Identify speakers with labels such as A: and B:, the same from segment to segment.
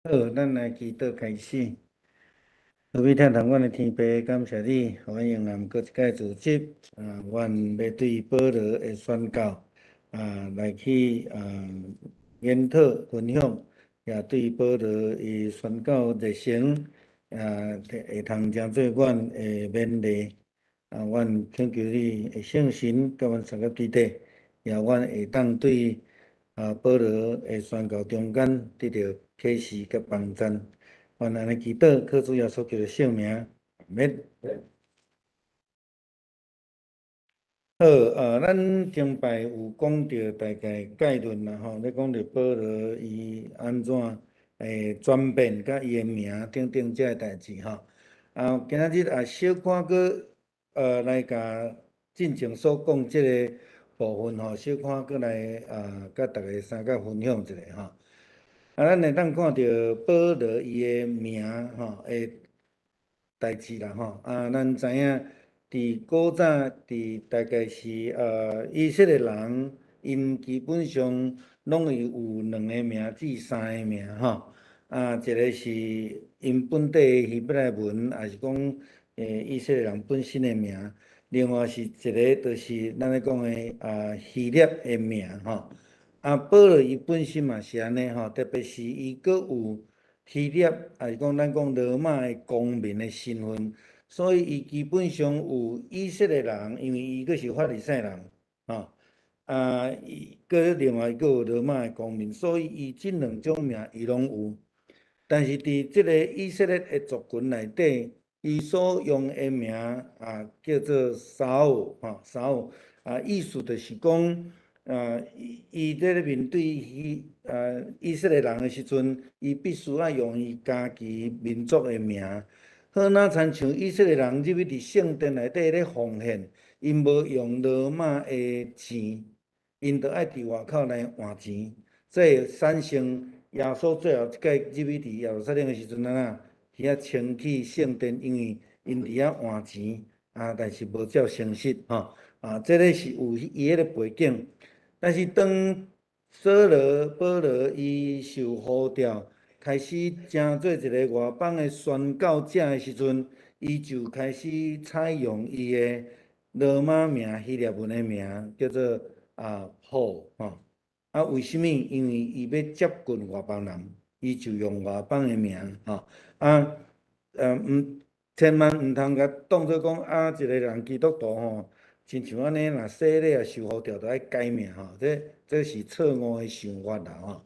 A: 好，咱来祈祷开始。何必听从阮的天父，感谢你，互阮用咱搁一届组织，阮要对保罗的宣告，来去研讨分享，也对保罗伊宣告热诚，会通成做阮的勉励。阮请求你的圣神甲阮三个伫底，也阮会当对保罗的宣告中间得到启示甲帮助。愿安尼祈祷，靠主耶稣基督的圣名，免。好，咱前摆有讲到大概概论啦吼，咧讲到保罗伊安怎转变，甲伊的名等等遮个代志吼。今仔日也小可个来甲进前所讲即个部分吼，小可个来甲大家三甲分享一下吼。咱会当看到保罗伊的名吼，代志啦吼，咱知影伫古早伫大概是以色列人，因基本上拢会有两个名至三个名吼，一个是因本地的希伯来文，也是讲以色列人本身的名，另外是一个就是咱咧讲的希腊的名吼。保罗伊本身嘛是安尼吼，特别是伊阁有希腊，也是讲咱讲罗马的公民的身份，所以伊基本上有以色列人，因为伊阁是法利赛人，吼，伊阁另外阁有罗马的公民，所以伊即两种名伊拢有。但是伫即个以色列的族群内底，伊所用的名叫做扫罗，扫罗意思就是讲，伊在咧面对以色列人的时阵，伊必须要用伊家己民族的名。好哪亲像以色列人入去伫圣殿内底咧奉献，因无用罗马的钱，因着爱伫外口来换钱。这产生耶稣最后一届入去伫耶路撒冷的时阵，伫遐清起圣殿，因为因伫遐换钱但是无照诚实吼这个是有伊迄个背景。但是当保罗伊受呼召，开始成做一个外邦的宣教者的时阵，伊就开始采用伊的罗马名、希腊文的名，叫做普吼。为什么？因为伊要接近外邦人，伊就用外邦的名吼。千万毋通甲当做讲一个人基督徒吼，亲像安尼，若洗礼啊受呼召，就爱改名吼，这是错误的想法啦吼。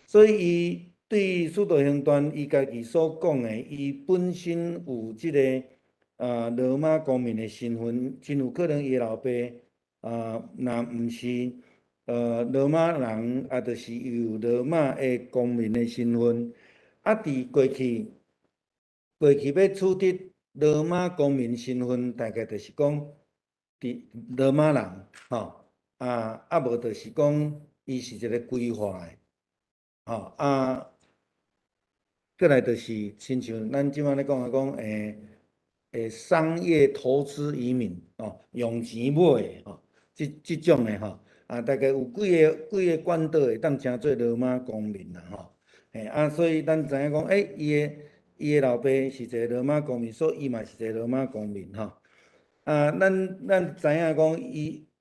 A: 所以伊对使徒行传伊家己所讲的，伊本身有即个罗马公民的身份，真有可能伊老爸若毋是罗马人，就是有罗马的公民的身份。伫过去要取得罗马公民身份，大概就是讲伫罗马人吼，无就是讲伊是一个规划的过来就是亲像咱即摆咧讲商业投资移民用钱买的即种的大概有几个管道会当称做罗马公民啦所以咱知影讲伊的老爸是一个罗马公民，所以伊嘛是一个罗马公民咱知影讲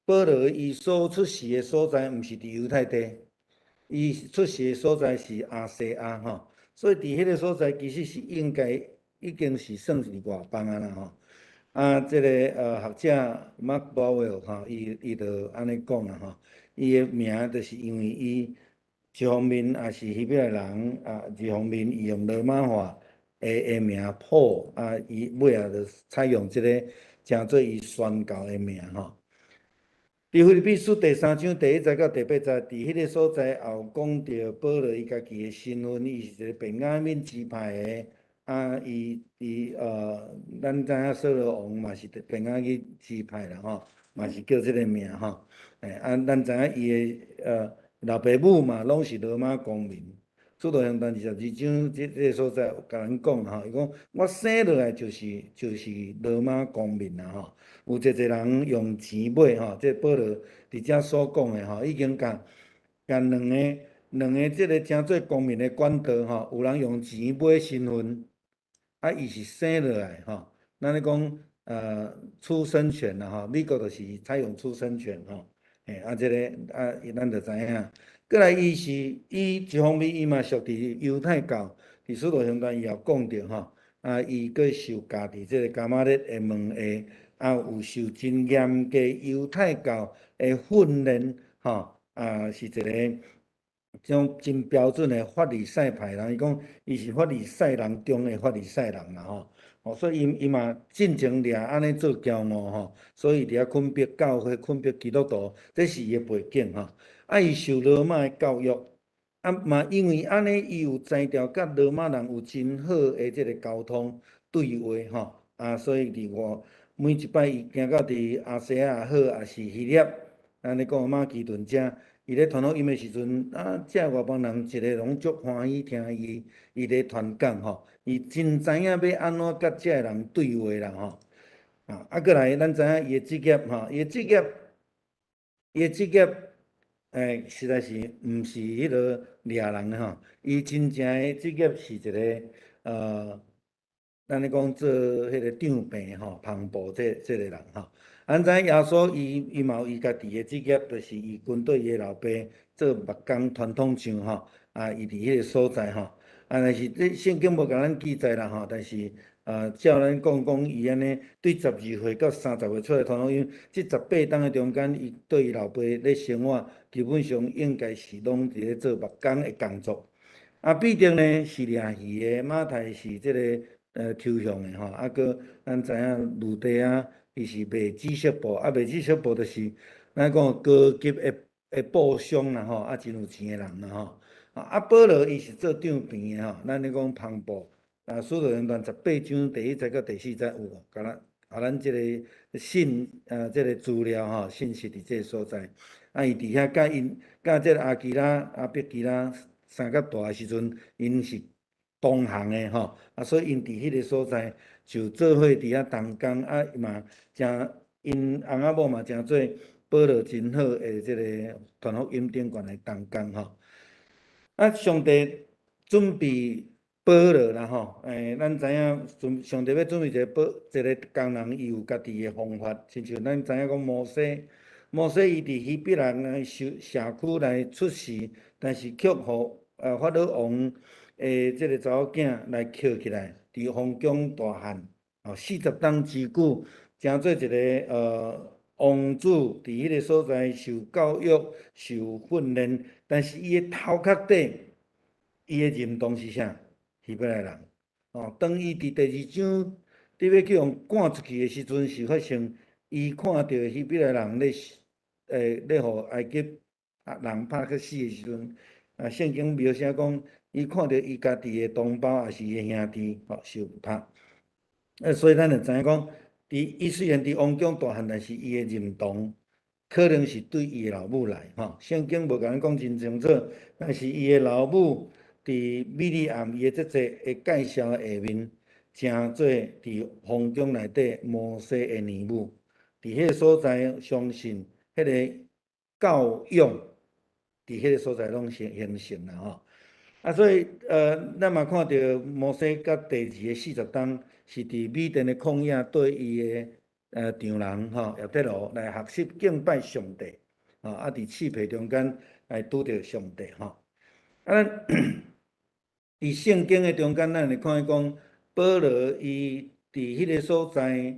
A: 保罗伊所出世的所在，毋是伫犹太地，伊出世的所在是亚细亚所以伫迄个所在其实是应该已经是算是外邦啦这个学者 Mark Bowell 伊就安尼讲啦伊的名就是因为伊一方面也是希伯来人一方面伊用罗马话的名普伊尾仔就采用即个称做伊宣教的名伫腓立比书第3章第1节到第8节，伫迄个所在也有讲到保罗伊家己的身份，伊是一个便雅悯支派的咱知影扫罗王嘛是便雅悯支派啦嘛是叫即个名咱知影伊的老爸母嘛拢是罗马公民。使徒行传22章即个所在有甲咱讲伊讲我生落来就是罗马公民啦有一人用钱买即保罗伫遮所讲的已经甲两个两个即个诚做公民的管道吼，有人用钱买身份，伊是生落来吼，咱咧讲出生权啦吼，美国就是采用出生权吼，即个咱就知影。过来伊一方面伊嘛属伫犹太教，伫使徒行传伊也讲着吼，伊佫受教伫即个加玛列的门下，有受真严格犹太教的训练吼，是一个种真标准的法利赛派人。伊讲伊是法利赛人中的法利赛人啦吼，所以伊嘛进前掠安尼做骄傲吼，所以伫遐困逼教会、困逼基督徒，这是伊的背景吼。伊受罗马的教育，嘛因为安尼，伊有知调甲罗马人有真好的即个沟通对话吼，所以伫每一摆伊行到伫亚细亚好，也是希腊，咱咧讲马其顿遮，伊咧传福音的时阵，遮外邦人一个拢足欢喜听伊咧传讲吼，伊真知影要安怎甲遮人对话啦吼。过来咱知影伊的职业吼，伊的职业，实在是毋是迄落掠人吼，伊真正的职业是一个咱咧讲做迄个长病吼，磅礴这个人吼。咱知耶稣伊嘛有伊家己的职业，就是伊军队伊的老爸做木工传统匠吼，伊伫迄个所在吼，但是这圣经无甲咱记载啦吼，但是照咱讲伊安尼对12岁到30岁出来传福音，这18档的中间，伊对伊老爸咧生活，基本上应该是拢伫咧做木工的工作。彼得呢是掠鱼的，马太是即个抽象的吼，搁咱知影路地伊是卖紫色布，卖紫色布就是咱讲高级的布商啦吼，真有钱的人啦吼。保罗伊是做长病的吼，咱咧讲磅礴。使徒行传18章第1节到第4节有，咱即个即个资料吼，信息伫即个所在。伊伫遐甲即个阿基拉、毕基拉生较大诶时阵，因是同行诶吼，所以因伫迄个所在就做伙伫遐同工，嘛诚因翁仔某嘛诚做保罗真好诶即个传福音顶悬诶同工吼。上帝准备保罗啦吼，咱知影上帝要准备一个工人，伊有家己诶方法，亲像咱知影讲摩西伊伫希伯来人社区来出世，但是却互法老王诶即个查某囝来捡起来，伫皇宫大汉40当之久，诚做一个王子，伫迄个所在受教育、受训练，但是伊诶头壳底，伊诶认同是啥？希伯来人。当伊伫第2章你要去互赶出去诶时阵，是发生伊看到希伯来人咧互埃及人拍去死诶时阵，圣经描写讲，伊看到伊家己诶同胞也是伊诶兄弟受拍。所以咱就知影讲，伊虽然伫王宫大汉，但是伊诶认同可能是对伊诶老母来吼。圣经无甲咱讲真清楚，但是伊诶老母伫米利暗伊诶姐姐会介绍下面，诚做伫皇宫内底摩西诶年母，伫迄个所在相信迄个教育，伫迄个所在拢形成啦吼。所以咱嘛看到摩西甲第2个40当是伫米甸的旷野对伊的丈人叶忒罗来学习敬拜上帝，伫刺皮中间来拄着上帝吼。伫圣经的中间，咱会看讲保罗伊伫迄个所在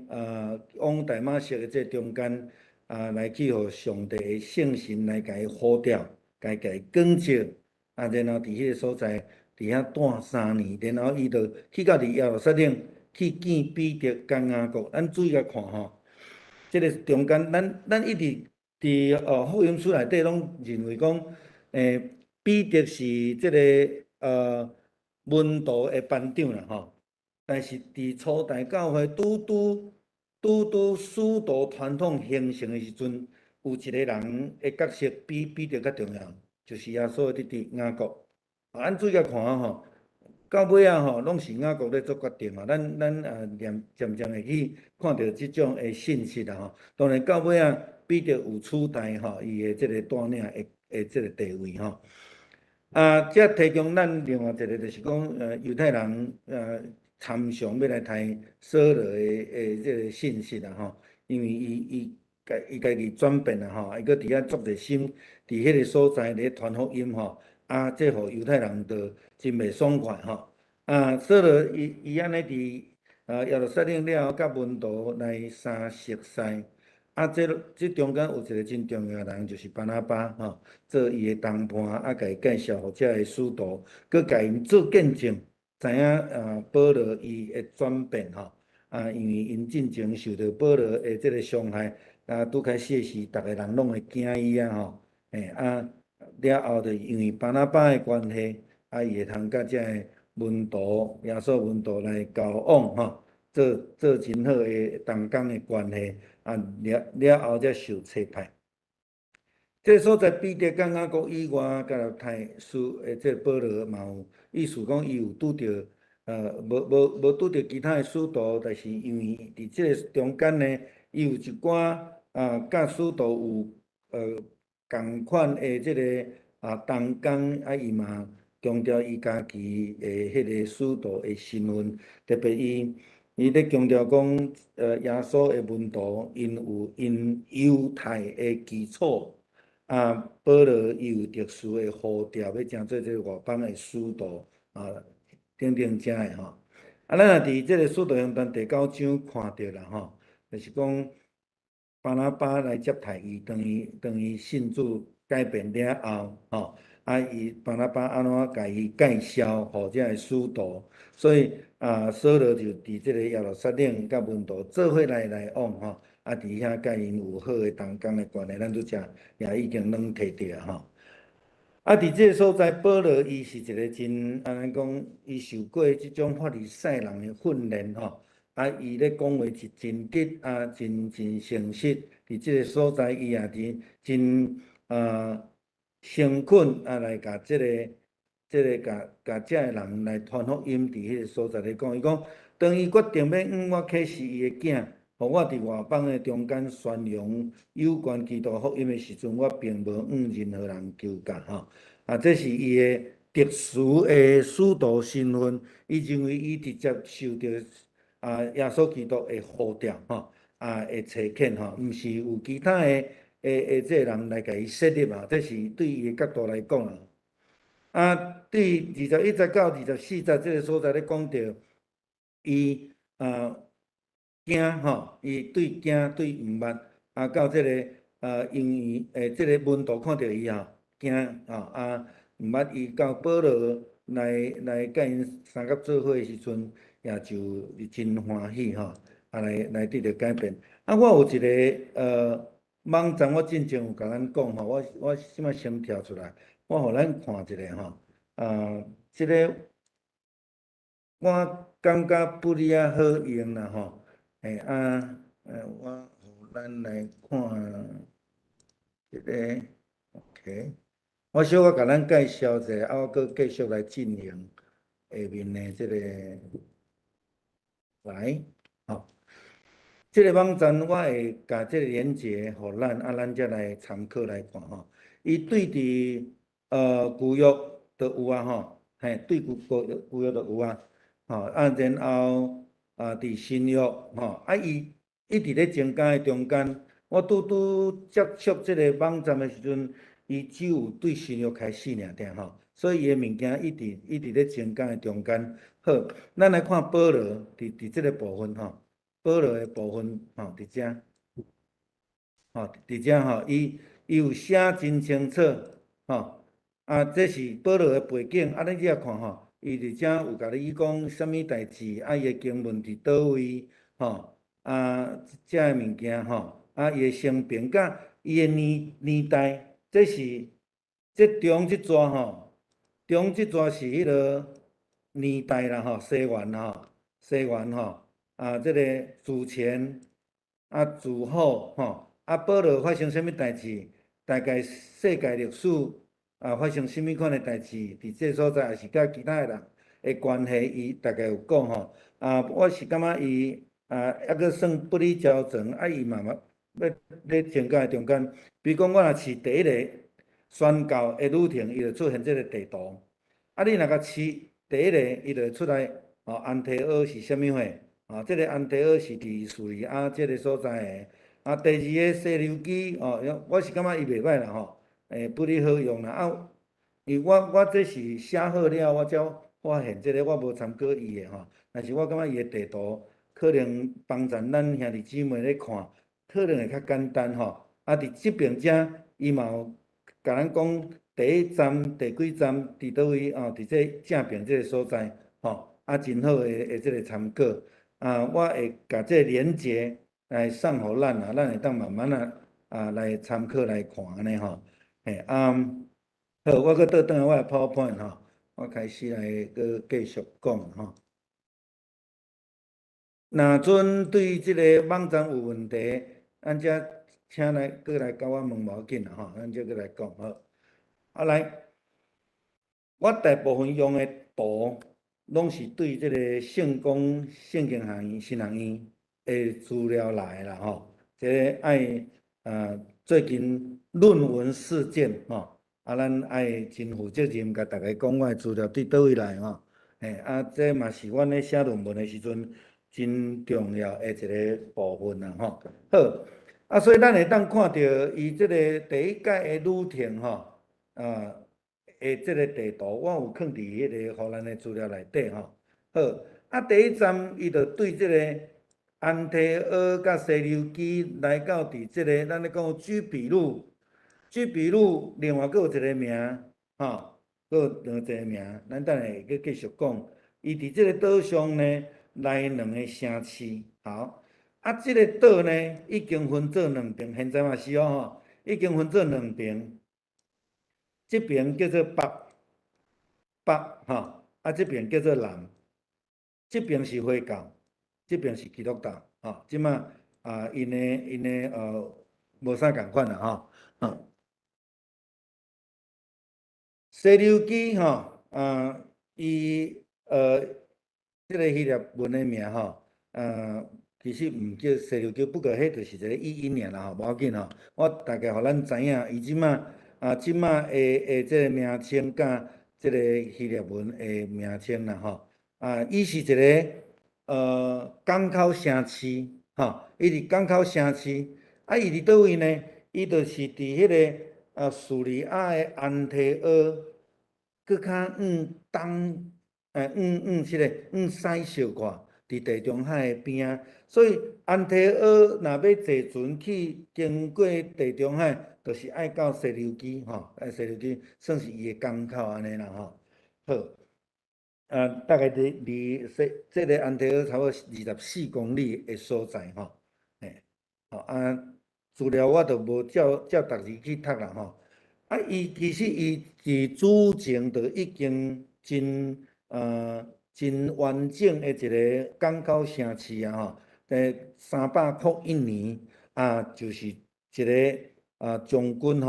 A: 往大马色的这中间来去互上帝的圣神来甲伊呼召，甲伊光照，然后伫迄个所在伫遐待3年，然后伊就去到耶路撒冷去见彼得甲雅各。咱注意甲看吼，即个中间咱一直伫福音书内底拢认为讲，彼得是即个门徒的班长啦吼。但是伫初代教会拄使徒传统形成的时阵，有一个人的角色比彼得较重要，就是耶稣的弟弟雅各。咱注意甲看吼，到尾吼，拢是雅各咧做决定咱渐渐会去看到即种的信息啦吼。当然到尾彼得有取代伊的即个带领的即个地位吼。这提供咱另外一个就是讲，犹太人参详要来台扫罗的这个信息啦吼，因为伊家己转变啦吼，伊搁伫遐做热心，伫迄个所在咧传福音吼，这互犹太人就真袂爽快吼。扫罗伊安尼伫耶路撒冷了后，甲门徒来相熟悉。这中间有一个真重要的人，就是巴拿巴吼，做伊的同伴，甲伊介绍互遮的使徒，佮甲因做见证，知影保罗伊的转变吼。因为因进前受到保罗的这个伤害，拄开始时，逐个人拢会惊伊吼。了后就因为巴拿巴的关系，伊会通甲遮的门徒、耶稣门徒来交往吼，做真好的同工的关系。了后才受册派。这所在彼得讲雅国以外，甲太书诶，这保罗嘛有意思讲，伊有拄着无拄着其他诶使徒，但是因为伫这个中间呢，伊有一寡甲使徒有共款诶，这个同工伊嘛强调伊家己诶迄个使徒诶身份，特别伊咧强调讲，耶稣诶门徒因有因犹太诶基础。保罗伊有特殊诶呼召，要成做这外邦诶使徒等等遮诶吼。咱若伫这个使徒行传第9章看到啦吼，就是讲巴拿巴来接待伊，当伊信主改变了后吼，伊巴拿巴安怎甲伊介绍互遮诶使徒，所以扫罗就伫这个耶路撒冷甲门徒做伙来往吼。伫遐甲因有好诶同工诶关系，咱拄则也已经拢提着吼。伫这个所在，保罗伊是一个真安尼讲，伊受过即种法利赛人诶训练吼。伊咧讲话是真直真诚实。伫即个所在，伊也真诚恳来甲即个甲遮诶人来传福音。伫迄个所在咧讲，伊讲当伊决定要我启示伊诶囝。互我伫外邦诶中间宣扬有关基督福音诶时阵，我并无任何人求教吼。这是伊诶特殊诶使徒身份。伊认为伊直接受到耶稣基督诶呼召吼，诶差遣吼，毋是有其他诶这人来甲伊设立啊。这是对伊诶角度来讲对21节到24节这个所在咧讲到伊惊吼，伊惊对毋捌到这个因为这个门徒看到伊惊毋捌伊到保罗来甲因相合做伙的时阵，也就真欢喜吼，来得到改变。我有一个网站，我之前有甲咱讲吼，我即摆先跳出来，我互咱看一下吼。这个我感觉不哩好用啦吼。我互咱来看一个 OK。我小可甲咱介绍一下，我搁继续来进行下面的这个来，吼。这个网站我会甲这个连接互咱，咱则来参考来看吼。伊对伫旧约都有吼，对旧约都有吼。然后伫新约吼，伊伫咧增加的中间，我拄接触这个网站的时阵，伊只有对新约开始尔吼，所以伊的物件一直咧增加的中间。好，咱来看保罗伫这个部分吼。保罗的部分吼，伫遮吼，伫遮吼，伊有写真清楚吼。这是保罗的背景。你只要看吼，伊伫遮有甲你讲什物代志，伊的经文伫倒位吼。遮个物件吼，伊的生平甲伊的年代，这中即逝吼，中即逝是迄个年代啦吼，西元吼。这个主前自后吼，保罗发生什物代志？大概世界历史发生什物款的代志？伫这所在，也是甲其他的人的关系，伊大概有讲吼。我是感觉伊还阁算不离焦存。伊嘛要增加中间，比如讲我若是第一个宣告的旅程，伊就出现这个地图。啊，你若甲试第一个，伊就会出来安提阿是虾米货？这个安提阿是伫叙利亚这个所在的。第二个西流记我是感觉伊袂歹啦不哩好用啦因为我这是写好了，我才发现这个我无参考伊的但是我感觉伊的地图可能帮助咱兄弟姊妹咧看，可能会较简单伫即边遮，伊嘛有甲咱讲第一站、第几站伫倒位伫这正边这个所在真好的这个参考我会甲这个连结来送互咱咱会当慢慢来参考来看安尼嘿好，我搁倒转来我的 PowerPoint 我开始来搁继续讲若阵对即个网站有问题，咱则请来搁来甲我问无要紧啦咱则搁来讲来，我大部分用的图，拢是对即个圣公圣经学院新学院的资料来啦这个爱最近论文事件咱爱真负责任，甲大家讲我的资料对倒位来这嘛是阮咧写论文的时阵真重要的一个部分啦好所以咱会当看到伊即个第一届的旅程即个地图，我有放伫迄个互咱的资料内底好第一站伊就对即个安提阿甲西流基来到伫即个咱咧讲居比路。居比路另外佫有一个名佫有两一个名，咱等下会继续讲。伊伫即个岛上呢，内两个城市。好，即个岛呢已经分做两边，现在嘛是已经分做两边。这边叫做北这边叫做南。这边是回教，这边是基督教即马因的无啥共款啦西流基伊即个希腊文的名其实毋叫西流基，不过迄就是一个译音尔啦无要紧我大概互咱知影，伊即马即马的即个名称甲即个希腊文的名称啦伊是一个港口城市伊伫港口城市伊伫倒位呢？伊就是伫迄个叙利亚的安提阿，搁较即个西小块，伫地中海的边所以安提阿若要坐船去经过地中海，就是爱到西流基西流基算是伊的港口安尼啦好。大概离这个安提阿差不多24公里的所在资料我就无照逐字去读啦伊其实伊伫主前就已经真完整的一个港口城市300块一年就是一个将军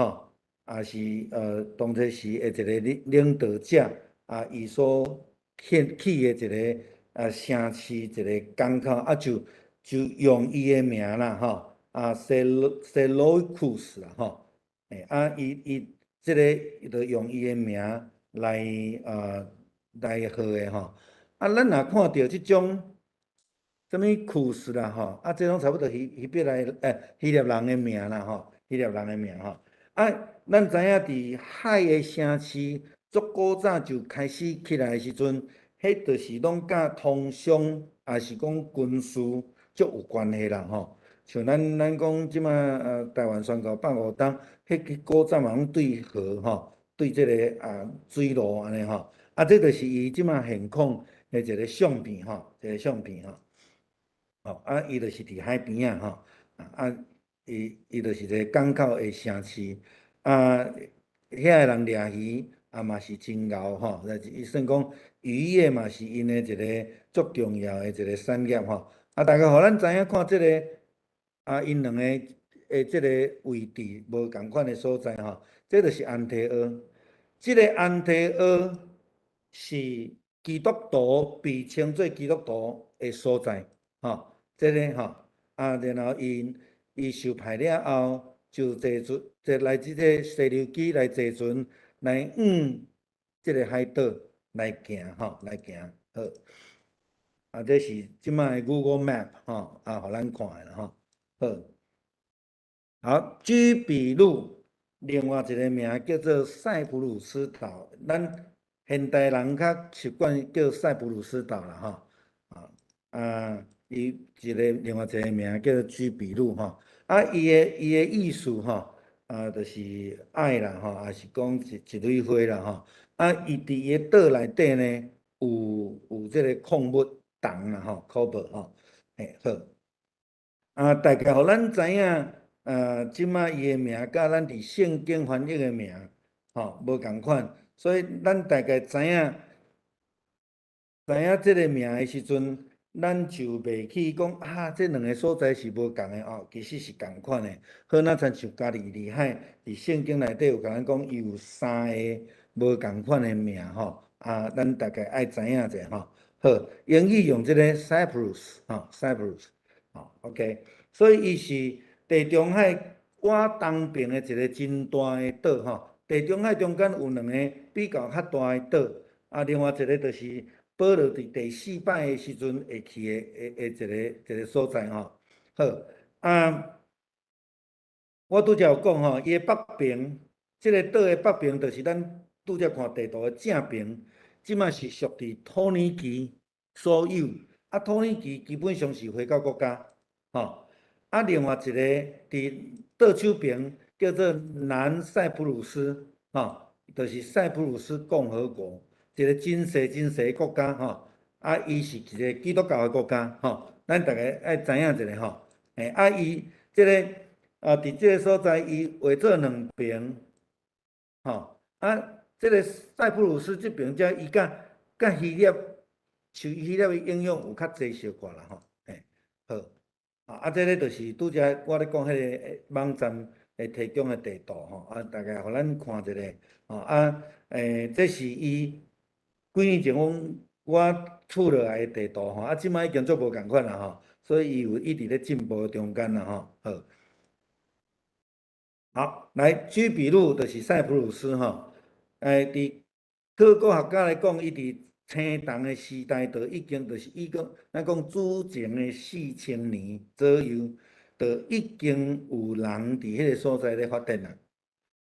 A: 也是当初时的一个领导者伊所起的一个城市一个港口就用伊的名啦塞罗库斯啦伊即个就用伊的名来号的咱若看到即种什么库斯啦这拢差不多希腊人的名啦希腊人的名咱知影伫海的城市，足古早就开始起来的时阵，迄就是拢甲通商，也是讲军事足有关系啦像咱讲即马台湾宣告150天，迄古早嘛拢对河对即个水路安尼这就是伊即马现况的一个相片一个相片伊就是伫海边伊就是一个港口的城市遐人掠鱼嘛是真牛伊算讲渔业嘛是因的一个足重要的一个产业大概互咱知影看即个因两个即个位置无共款的所在这就是安提阿。即个安提阿是基督徒被称作基督徒的所在这个然后伊受派了后，就来即个石榴机来坐船来往即个海岛来行吼，来行好。这是即摆 Google Map 吼，互咱看的啦吼。好，好，居比路另外一个名叫做塞浦路斯岛，咱现代人较习惯叫塞浦路斯岛啦吼。伊另外一个名叫做居比路吼。伊的意思吼，就是爱啦吼，也是讲一蕊花啦吼。伊伫伊的岛内底呢，有即个矿物铜啦吼，鉱物吼。好。大概互咱知影，即摆伊的名甲咱伫圣经翻译的名，无共款，所以咱大概知影即个名的时阵，咱就袂去讲这两个所在是无共的哦，其实是共款的。好，那亲像加利利海伫圣经内底有甲咱讲，伊有三个无共款的名吼，咱大概爱知影者吼。好，英语用即个 Cyprus，Cyprus，OK。所以伊是地中海碗东边的一个真大的岛吼。地中海中间有两个比较较大的岛，另外一个就是保罗伫第4摆的时阵会去的一个所在吼。好，我拄则有讲吼，伊的北边，即个岛的北边就是咱拄则看地图的正边，即卖是属于土耳其所有。土耳其基本上是回教国家，吼。另外一个伫倒手边叫做南塞浦路斯，就是塞浦路斯共和国，一个真细的国家，伊是一个基督教的国家，咱大家爱知影一下，吼。伊即个伫即个所在，伊画做两边，即个塞浦路斯这边则伊甲希腊，受希腊的影响有较济小可啦，吼。好。这个就是拄则我咧讲迄个网站会提供的地图吼，大概互咱看一下吼。这是伊几年前我厝落来的地图吼，即摆已经做无共款啦吼，所以伊有一直咧进步中间啦吼。好，好，来居比路就是塞浦路斯吼。伫考古学家来讲，伊伫青铜的时代，就已经就是咱讲主前的4000年左右，就已经有人伫迄个所在咧发展啦。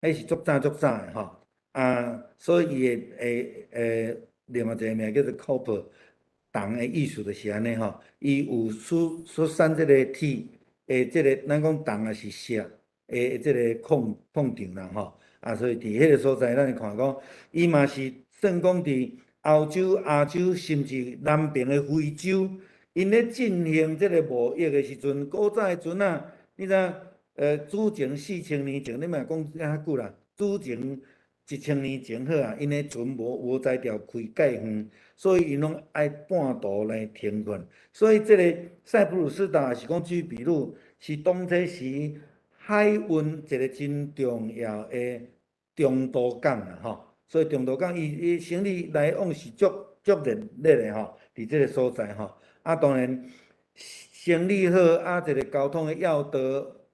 A: 迄是足早的吼。所以伊另外一个名叫做 copper， 铜的意思就是安尼吼。伊有出产即个铁的即个，咱讲铜也是锡的即个矿场啦吼。所以伫迄个所在，咱会看讲，伊嘛是算讲伫欧洲、亚洲，甚至南边的非洲，因咧进行即个贸易的时阵，古早的船啊，你知主前4000年前，你莫讲较久啦，主前1000年前好因的船无才调开介远，所以因拢爱半途来停运。所以即个塞浦路斯岛也是讲居比路，是当初时海运一个真重要的中途港啦吼。所以中途港伊生意来往是足热烈的吼，伫即个所在吼。当然生意好，一个交通的要道，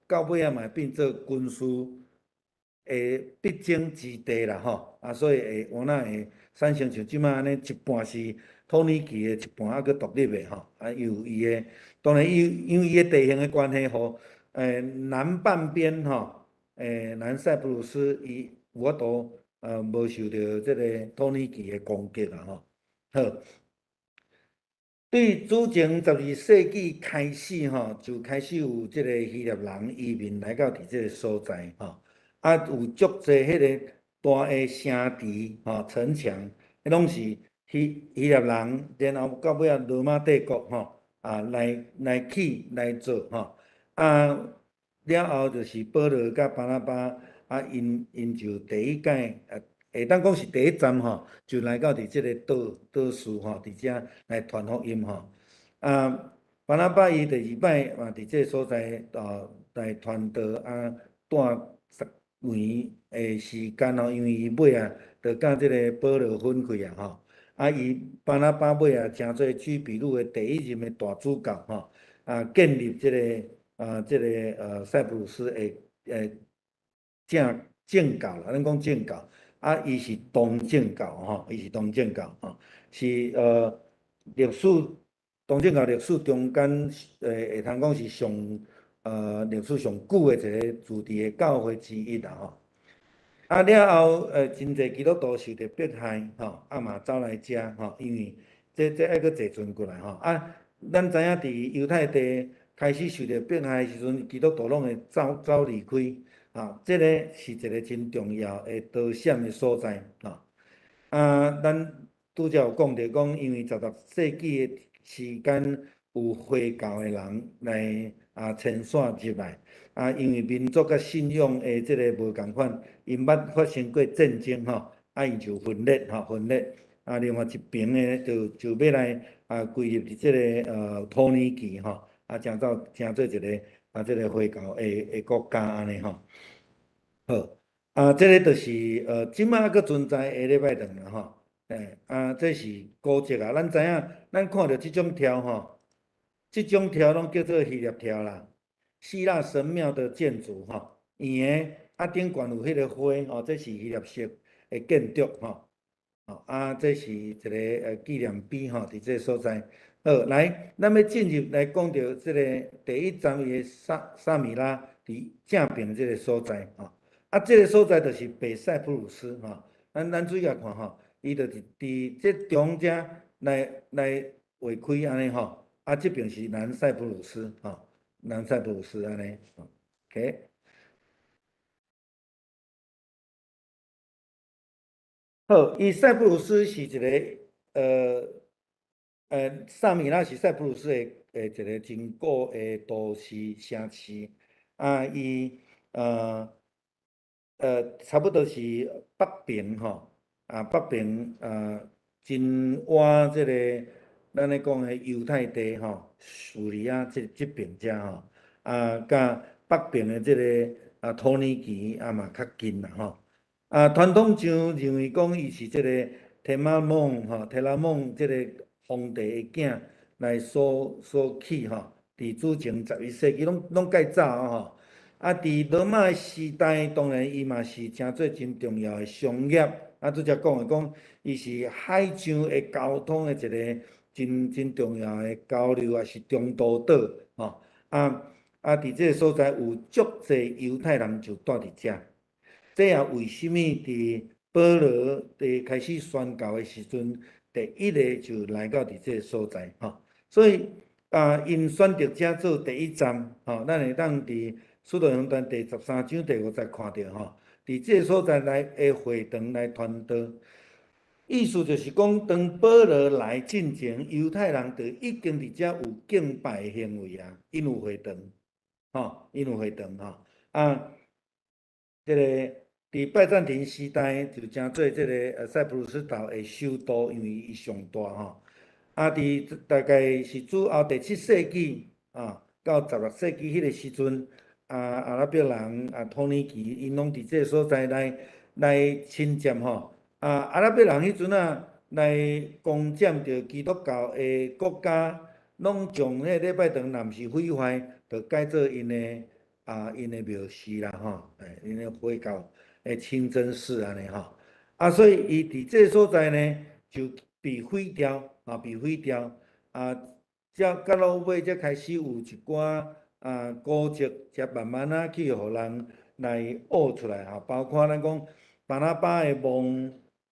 A: 到尾嘛变做军事的必经之地啦吼。所以会往那会产生像即摆安尼，一半是土耳其的，一半佫独立的吼。有伊的，当然因为伊的地形的关系，吼，南半边吼，南塞浦路斯伊有法度无受到即个土耳其的攻击啦吼。好。对主前12世纪开始，就开始有即个希腊人移民来到伫即个所在，有足侪迄个大的城池，城墙，迄拢是希腊人，然后到尾罗马帝国，来起来做，了后就是保罗甲巴拿巴，因就第一届，会当讲是第一站吼，就来到伫即个岛屿吼，伫遮来传福音吼。巴拿巴伊第2摆嘛伫即个所在来传道，带10年的时间吼，因为伊尾啊，就甲即个保罗分开吼。伊巴拿巴尾啊，成做居比路的第一任的大主教吼。建立即个塞浦路斯的正教啦，咱讲正教，啊，伊是东正教吼，伊是东正教吼，是历史东正教历史中间会通讲是历史上久的一个自治的教会之一啦吼。啊了后，真侪基督徒受到迫害吼，啊嘛走来遮吼，因为这爱搁坐船过来吼。啊，咱知影伫犹太地开始受到迫害的时阵，基督徒拢会走离开，这个是一个真重要的导闪的所在吼。咱拄则有讲着讲，因为16世纪的时间有回教的人来迁徙入来，因为民族甲信仰的即个无共款，因捌发生过战争吼，因就分裂分裂，另外一边呢就要来归入伫即个土耳其吼，成做一个即个回教的国家安尼吼。好，这个就是即摆还存在下礼拜堂啦吼，这是古迹啊，咱知影，咱看到即种条吼，即种条拢叫做希腊条啦，希腊神庙的建筑吼，圆的顶悬有迄个花吼，这是希腊式的建筑吼，这是一个纪念碑吼，伫这个所在。好，来，咱要进入来讲到即个第一站的萨米拉伫正边即个所在吼。这个所在就是北塞浦路斯吼，咱注意下看吼，伊就是伫这中遮来划开安尼吼，这边是南塞浦路斯吼，南塞浦路斯安尼，OK。好，塞浦路斯是一个萨米拉是塞浦路斯的一个真古的都市城市，伊差不多是北边吼，北边真晚即个咱咧讲的犹太地吼，叙利亚这边遮吼，甲北边的即个土耳其嘛较近啦吼。传统上认为讲伊是即个特拉蒙即个皇帝的囝来所起吼，伫主前11世纪拢介早吼。伫罗马的时代，当然伊嘛是诚做真重要的商业。拄则讲，伊是海上的交通的一个真重要的交流，也是中途岛吼。伫这个所在有足侪犹太人就住伫遮。这也为什么伫保罗伫开始宣教的时阵，第一个就来到伫这个所在吼。所以因选择遮做第一站吼，咱会当伫使徒行传第13章第5节看到吼，伫这个所在来的会堂来传道，意思就是讲，当保罗来进前，犹太人就已经伫遮有敬拜的行为啊，因有会堂因有会堂这个伫拜占庭时代就成做这个塞浦路斯岛的首都，因为伊上大吼。伫大概是主后第7世纪到16世纪迄个时阵，阿拉伯人土耳其因拢伫这个所在来侵占吼。阿拉伯人迄阵来攻占着基督教的国家，拢将迄礼拜堂若毋是毁坏，就改做因的因的庙寺啦吼，因的回教的清真寺安尼吼。所以伊伫这个所在呢，就被毁掉被毁掉才到落尾才开始有一寡古迹，才慢慢去互人来挖出来包括咱讲巴拿巴的墓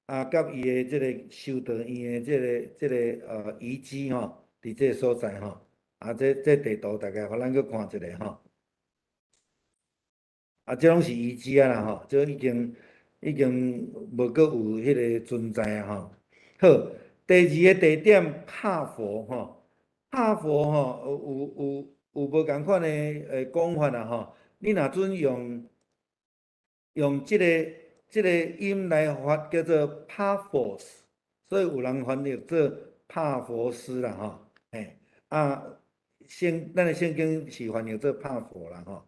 A: 甲伊的即个修道院的即个遗迹吼，伫这个所在吼这地图大概互咱去看一下吼。这拢是遗迹啦吼，这已经无阁有迄个存在吼。好，第二个地点帕佛吼，帕佛吼有无共款的讲法吼。你若准用即个音来发，叫做帕佛斯，所以有人翻译做帕佛斯啦吼。咱的圣经是翻译做帕佛啦吼。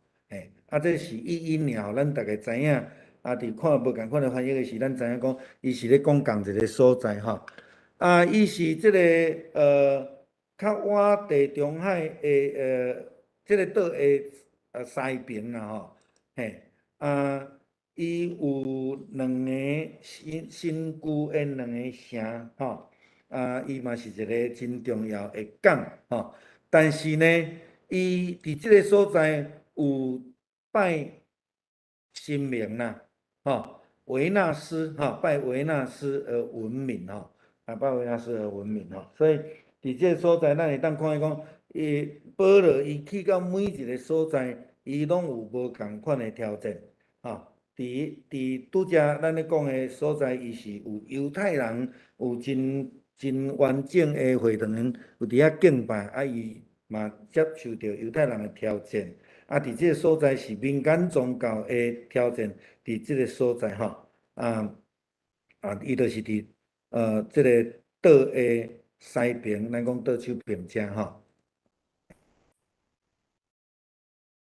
A: 这是译音尔，咱大概知影。伫看无共款的翻译的时，咱知影讲，伊是咧讲共一个所在吼。伊是即个较晚地中海的即个岛的西边啦吼。嘿，伊有两个新旧的两个城，吼，伊嘛是一个真重要的港，吼。但是呢，伊伫即个所在有拜神明啦，吼，维纳斯，吼，拜维纳斯而闻名，吼，拜维纳斯而闻名，吼。所以伫即个所在，咱会当看伊讲，保罗伊去到每一个所在，伊拢有无共款的条件，吼。伫拄则咱咧讲的所在，伊是有犹太人有真完整的会堂，有伫遐敬拜，伊嘛接受到犹太人的条件。伫即个所在是民间宗教的条件，伫即个所在吼，伊就是伫即个岛的西边，咱讲岛手边遮吼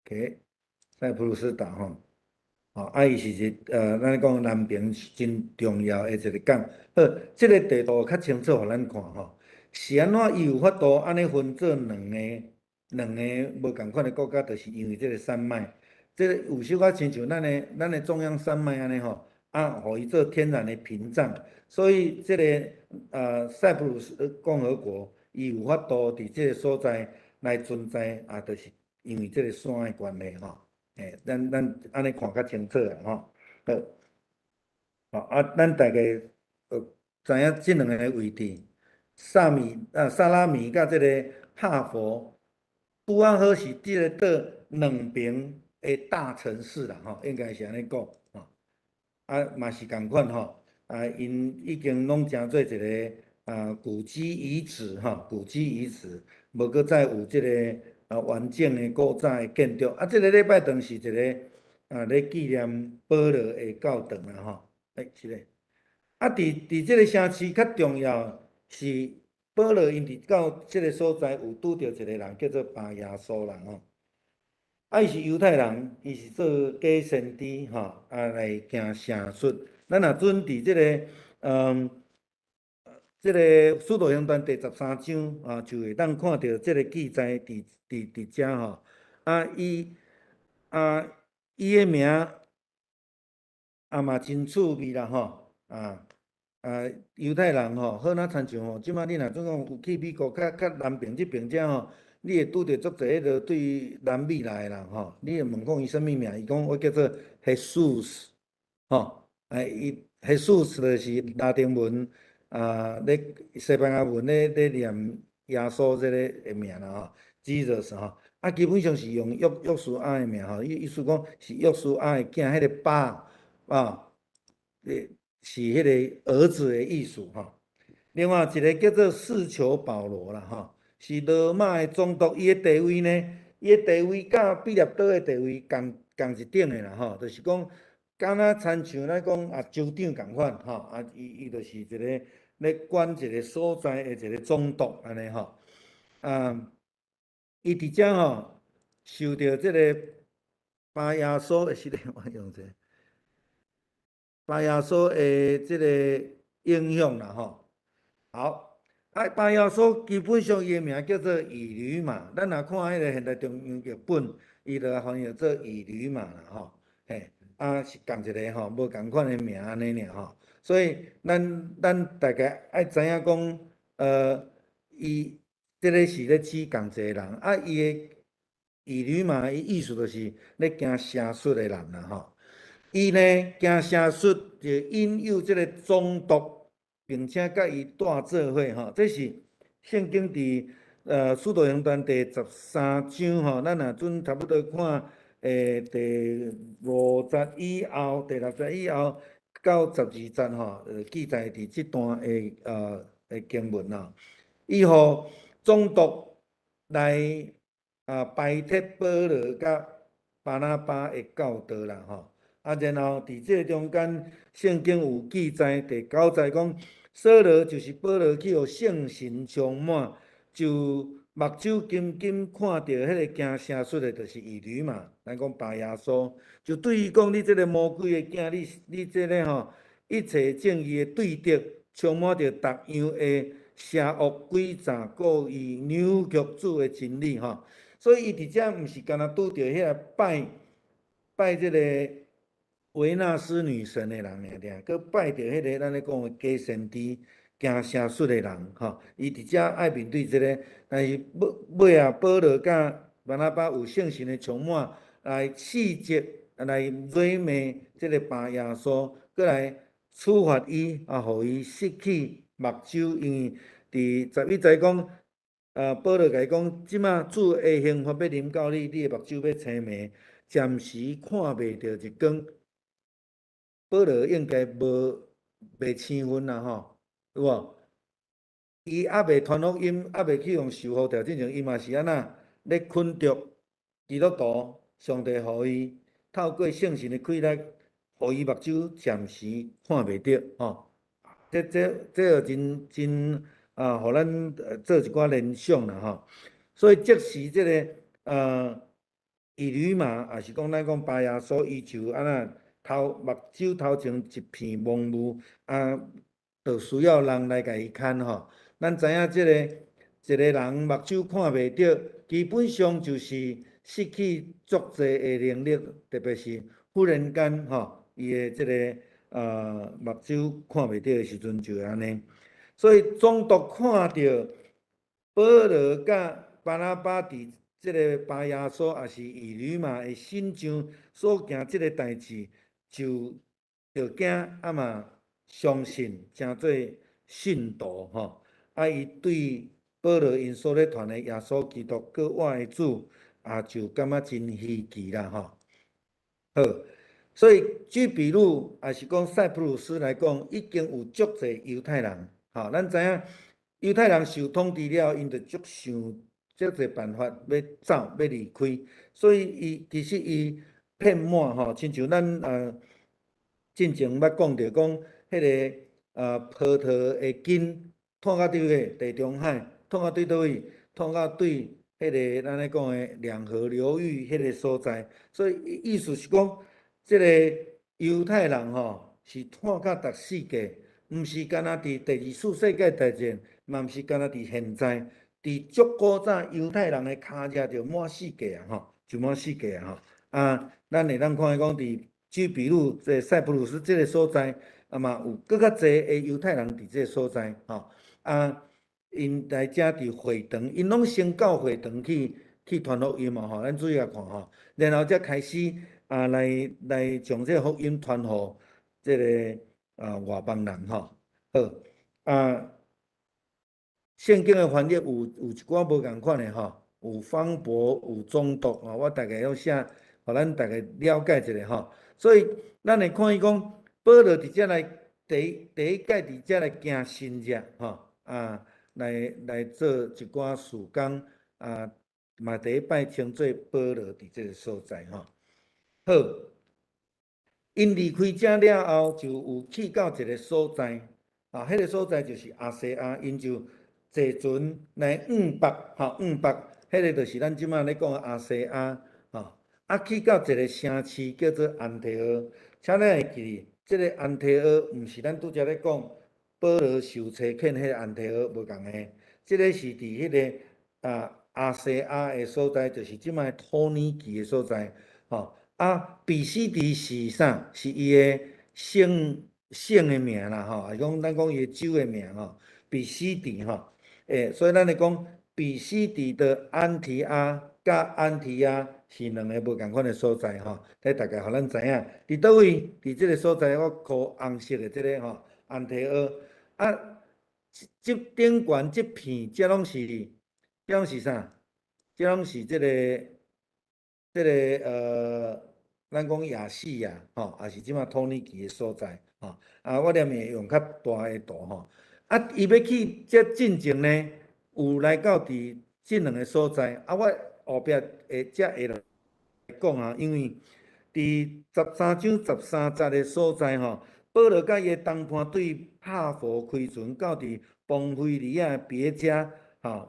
A: ，OK，塞浦路斯岛吼。伊是咱讲南平真重要的一个港。好，即个地图较清楚，互咱看吼。是安怎伊有法度安尼分做两个无共款的国家，就是因为即个山脉，即个有小可亲像咱的中央山脉安尼吼，互伊做天然的屏障，所以即个塞浦路斯共和国，伊有法度伫即个所在来存在，就是因为即个山的关系吼。咱安尼看较清楚啊，吼。咱大概知影即两个位置，萨拉米甲即个哈佛，拄啊好是即个岛两边的大城市啦，吼，应该是安尼讲，吼。嘛是共款吼，因已经拢成做一个古迹遗址，吼，古迹遗址，无搁再有即个完整的古早的建筑。即个礼拜堂是一个咧纪念保罗的教堂啦，吼。是咧。伫即个城市较重要是保罗因伫到即个所在有拄着一个人叫做巴耶稣人吼。伊是犹太人，伊是做假先知吼，来行邪术。咱若准伫即个即个使徒行传第13章就会当看到即个记载伫遮吼。伊伊的名嘛真趣味啦吼。犹太人吼，好若亲像吼，即摆你若总讲有去美国较南边即边遮吼。你会拄着足侪迄落对南美来的人吼，你会问讲伊啥物名？伊讲我叫做 Jesus，吼，伊 Jesus 就是拉丁文咧西班牙文咧念耶稣这个的名啦吼，Jesus 吼，基本上是用约书亚的名吼，意思讲是约书亚的囝，迄个巴是迄个儿子的意思吼。另外一个叫做四球保罗啦吼。是罗马的总督，伊的地位呢？伊的地位甲毕列岛的地位共一等的啦，吼，就是讲，敢若亲像咱讲州长共款，吼，伊就是一个咧管一个所在的一个总督安尼吼。伊伫遮吼受到即个巴耶稣的我用者，巴耶稣的即个影响啦，吼。好。巴耶稣基本上伊的名叫做以驴嘛，咱若看迄个现代中译本，伊就翻译做以驴嘛啦吼。嘿，是共一个吼，无共款的名安尼尔吼。所以咱大概爱知影讲，伊即个是咧指共一个人，伊的以驴嘛，伊意思就是咧行邪术的人啦吼。伊呢行邪术就引诱即个总督。并且甲伊带做伙吼，这是圣经伫使徒行传第13章吼，咱若准差不多看第50以后、第60以后到12节吼，记载伫即段的经文吼。伊互总督来拜帖保罗甲巴拿巴的教导啦吼。然后伫即个中间，圣经有记载第9节讲。扫罗就是保罗去互圣神充满，就目睭金金看到迄个行邪术的，就是异驴嘛。咱讲巴耶稣，就对伊讲：你这个魔鬼的囝，你这个吼一切正义的对敌，充满着逐样的邪恶诡诈，故意扭曲主的真理吼。所以伊伫遮毋是干那拄着迄个拜拜这个维纳斯女神的人尔尔，佮拜着迄个咱咧讲的假先知行邪术的人吼，伊伫遮爱面对这个，但是尾啊，保罗甲巴拿巴有圣神的充满，来斥责、来诨骂这个巴耶稣，佮来处罚伊，互伊失去目睭，因为伫11节讲，保罗甲伊讲，即马主的刑罚要临到你，你的目睭要青迷，暂时看袂到日光。保罗应该袂生分啦吼，有无？伊还袂传福音，还袂去用受护条，进前伊嘛是安那咧昆读基督徒，上帝互伊透过圣神的开力，互伊目睭暂时看袂到吼。这真互咱做一寡联想啦吼。所以即使这个以吕嘛，也是讲咱讲巴耶稣，伊就安那目睭头前一片蒙雾就需要人来甲伊看吼。咱知影即个一个人目睭看袂到，基本上就是失去足济的能力，特别是忽然间吼，伊的即个目睭看袂到的时阵就会安尼。所以总督看到保罗甲巴拿巴伫即个巴耶稣也是以吕嘛的心上所行即个代志，就惊嘛相信，诚做信徒吼。伊对保罗因所咧传的耶稣基督，搁我的主，就感觉真稀奇啦吼。好，所以举比如也是讲塞浦路斯来讲，已经有足侪犹太人吼。咱知影犹太人受统治了，因着足侪办法要走要离开，所以其实伊遍满吼，亲像咱进前捌讲着讲迄个葡萄的根拖到对位？地中海，拖到对倒位？拖到对迄个咱咧讲的两河流域迄个所在。所以意思是讲，即个犹太人吼是拖到逐世界，毋是干那伫第二次世界大战，嘛毋是干那伫现在，伫足古早犹太人的骹抓着满世界吼，就满世界吼。咱会当看讲伫举比如即塞浦路斯即个所在，嘛有更较侪的犹太人伫即个所在吼。因来遮伫会堂，因拢先到会堂去传福音嘛吼，咱注意下看吼，然后才开始来将这个福音传互即个外邦人吼。好圣经的翻译有一寡无共款的吼，有方博，有中毒吼，我大概要写，互咱大概了解一下吼。所以咱会看伊讲，保罗伫遮来第一届伫遮来行新约吼来做一寡事工嘛第一摆称做保罗伫即个所在吼。好，因离开遮了后，就有去到一个所在迄个所在就是亚细亚，因就坐船来往北迄个就是咱即马咧讲的亚细亚吼。去到一个城市叫做安提阿，请咱会记，即个安提阿毋是咱拄则咧讲保罗受差遣迄个安提阿无共个，即个是伫迄个亚细亚的所在，就是即摆土耳其的所在吼。比西迪是啥？是伊的省的名啦吼，是讲咱讲伊的州的名吼，比西迪吼。所以咱来讲比西迪的安提阿甲安提亚是两个无共款的所在吼。这大概互咱知影，伫倒位？伫即个所在，我涂红色的即个吼，安提阿即顶悬即片，这拢是啥？这拢是即个咱讲亚细亚吼，也是即马土耳其的所在吼。我念会用较大的图吼。伊要去这进前呢，有来到伫即两个所在。我后壁才会来讲因为伫13章13节的所在吼，保罗甲伊的同伴对帕佛开船，到伫庞菲利亚别遮吼，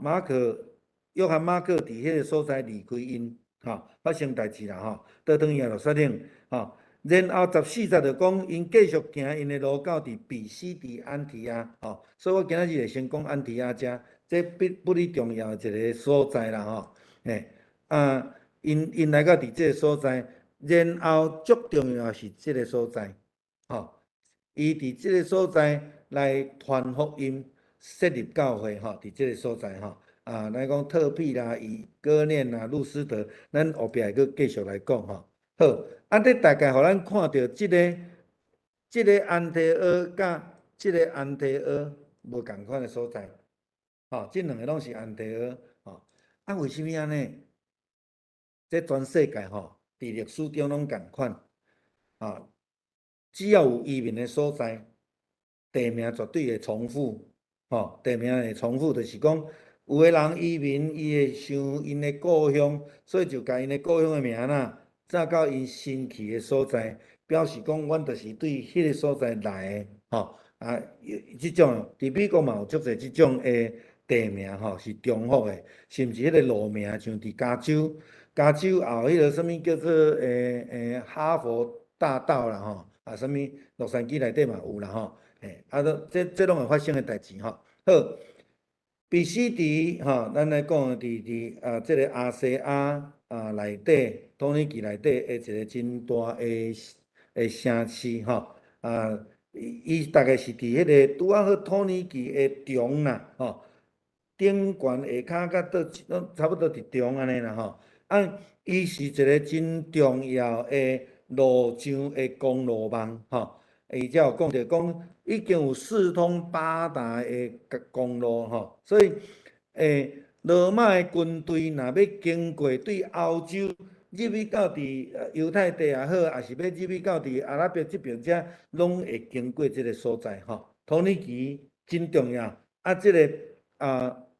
A: 约翰马可伫迄个所在离开因发生代志啦倒转耶路撒冷然后14节就讲因继续行因的路，到伫比西迪安提亚所以我今仔日会先讲安提亚遮，这不哩重要一个所在啦因来到伫这个所在，然后最重要是即个所在，吼，伊伫即个所在来传福音、设立教会，吼，伫即个所在，吼，咱讲特庇啦、以哥念啦、路斯德，咱后壁会佫继续来讲，吼。好，这大概互咱看到即个安提阿甲即个安提阿无共款的所在，吼，即两个拢是安提阿，吼。为什么安尼？这全世界吼，伫历史中拢共款，只要有移民的所在，地名绝对会重复，地名会重复，就是讲有个人移民，伊会想因的故乡，所以就甲因的故乡的名啦，早到因新去的所在，表示讲阮就是对迄个所在来的，即种伫美国嘛有足侪即种的地名，是重复的，甚至迄个路名，像伫加州，加州也有迄个什物叫做哈佛大道啦，什物洛杉矶内底嘛有啦，这拢会发生的代志，好。BCD 咱来讲伫即个亚细亚内底，土耳其内底的一个真大的城市，伊大概是伫迄个拄好土耳其的中啦，顶悬下骹甲倒差不多伫中安尼啦，伊是一个真重要的路上的公路网，伊才有讲着讲，已经有四通八达的公路，所以罗马的军队若要经过对欧洲入去到伫犹太地也好，也是要入去到伫阿拉伯这边遮，拢会经过即个所在，土耳其真重要，即个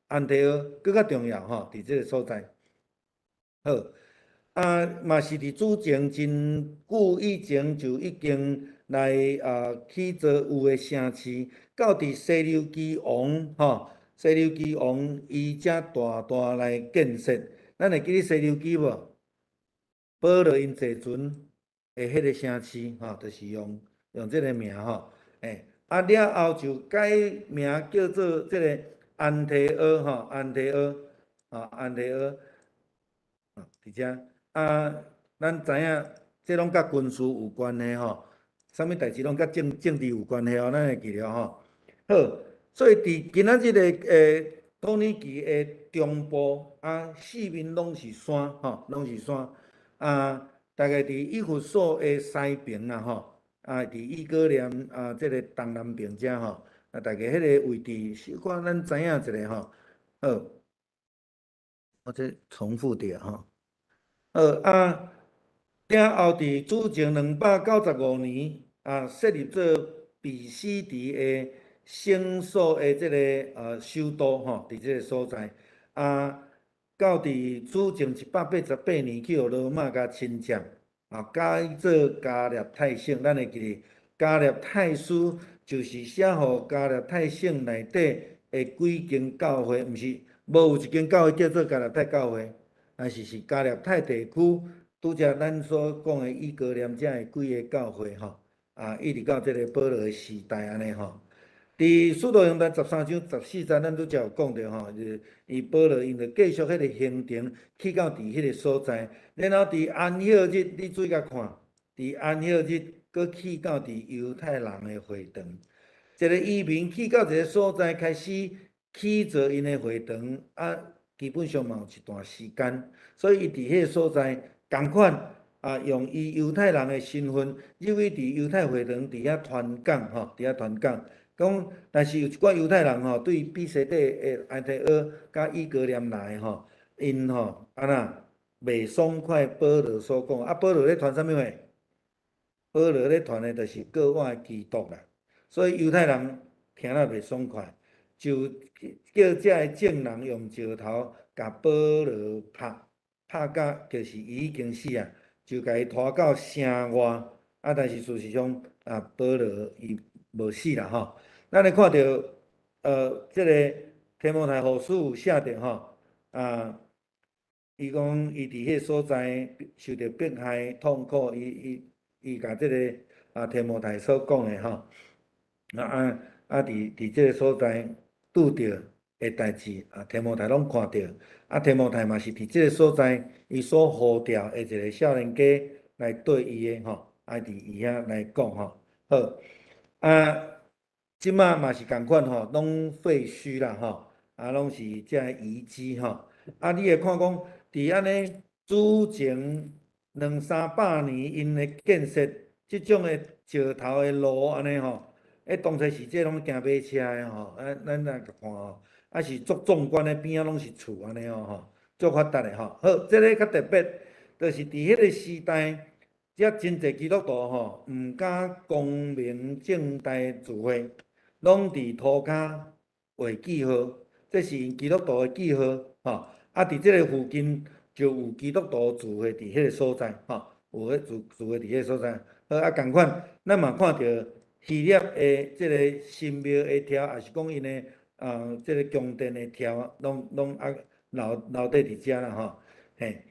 A: 安提阿更较重要，伫即个所在，好。嘛是伫主前真久以前就已经来起造有诶城市，到伫西流基王，西流基王伊才大大来建设。咱会记得西流基无？保罗因坐船诶，迄个城市，就是用即个名，了后就改名叫做即个安提阿，安提阿，安提阿，伫遮。咱知影，这拢甲军事有关系吼，啥物代志拢甲政治有关系哦，咱会记了吼。好，所以伫今仔日的土耳其的中部四面拢是山，拢是山。大概伫以弗所的西边啦，伫伊哥念即个东南边遮吼，大概迄个位置，小可咱知影一下吼。好，我这重复着吼。了后伫主前295年设立做比西迪的圣所的即个首都伫即个所在到伫主前188年去互罗马甲侵占改做加列太省，咱会记得加列太书就是写互加列太省内底的几间教会，毋是无有一间教会叫做加列太教会。但是加列太地区，拄则咱所讲的以哥念遮的几个教会一直到即个保罗的时代安尼吼。伫使徒行传13章14节，咱拄则有讲着吼，就是伊保罗因着继续迄个行程去到伫迄个所在，然后伫安息日，你注意甲看，伫安息日搁去到伫犹太人的会堂，一个移民去到一个所在开始起造因的会堂基本上嘛有一段时间，所以伊伫迄个所在共款用伊犹太人的身份入去伫犹太会堂伫遐传讲伫遐传讲，讲但是有一寡犹太人对比西底的安提阿甲以哥念来因安那袂爽快保罗所讲保罗咧传啥物话？保罗咧传的就是国外基督啦，所以犹太人听了袂爽快。就叫遮个证人用石头甲保罗拍到就是伊已经死啊，就甲伊拖到城外但是事实上保罗伊无死啦吼。咱来看到即个提摩太后书有写着伊讲伊伫迄个所在受到迫害痛苦，伊甲即个提摩太所讲的伫即个所在拄着的代志提摩太拢看到，提摩太嘛是伫即个所在，伊所呼召的一个少年家来对伊的吼，伫伊遐来讲吼。好，啊，即马嘛是共款吼，拢废墟啦吼，拢是遮遗迹吼。你会看讲，伫安尼之前200-300年因的建设，即种的石头的路安尼吼，当初是这拢行马车的吼，咱来看吼，是足壮观的，边仔拢是厝安尼吼，足发达的吼。好，这个较特别，就是伫迄个时代，遮真侪基督徒吼，毋敢光明正大聚会，拢伫涂骹画记号，这是因基督徒的记号吼。伫即个附近就有基督徒聚会伫迄个所在吼，有咧聚会伫迄个所在。好，共款，咱嘛看到希腊的即个神庙的条，也是讲因的即个宫殿的条，拢留伫遮啦吼。嘿，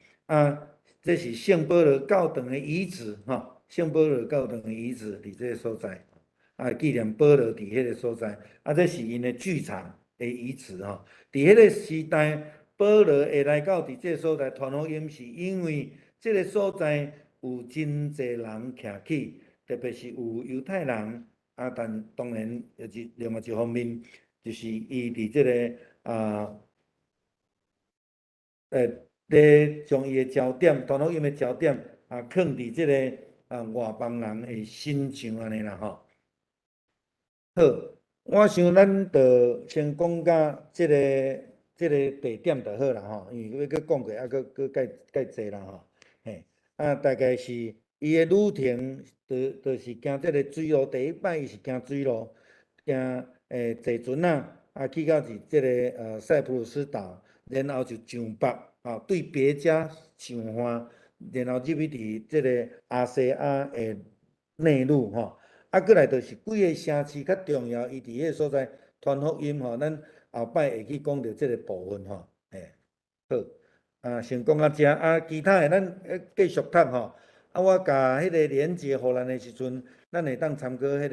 A: 这是圣保罗教堂的遗址吼，圣保罗教堂的遗址伫即个所在，纪念保罗伫迄个所在。这是因的剧场的遗址吼。伫迄个时代，保罗会来到伫即个所在传福音，是因为即个所在有真侪人徛起，特别是有犹太人，但当然就是另外一方面，就是伊伫即个咧将伊的焦点，传福音的焦点放伫即个外邦人的心上安尼啦吼。好，我想咱就先讲到即个地点就好啦吼，因为要搁讲过，搁介济啦吼。嘿，大概是伊的旅程，就是行即个水路，第一摆伊是行水路，行坐船仔，去到是即个塞浦路斯岛，然后就上北，对别家上岸，然后入去伫即个亚细亚的内陆吼。过来就是几个城市较重要，伊伫迄个所在传福音吼，咱后摆会去讲到即个部分吼。好，先讲到遮，其他的咱继续读吼。我甲迄个连接互咱的时阵，咱会当参考迄个。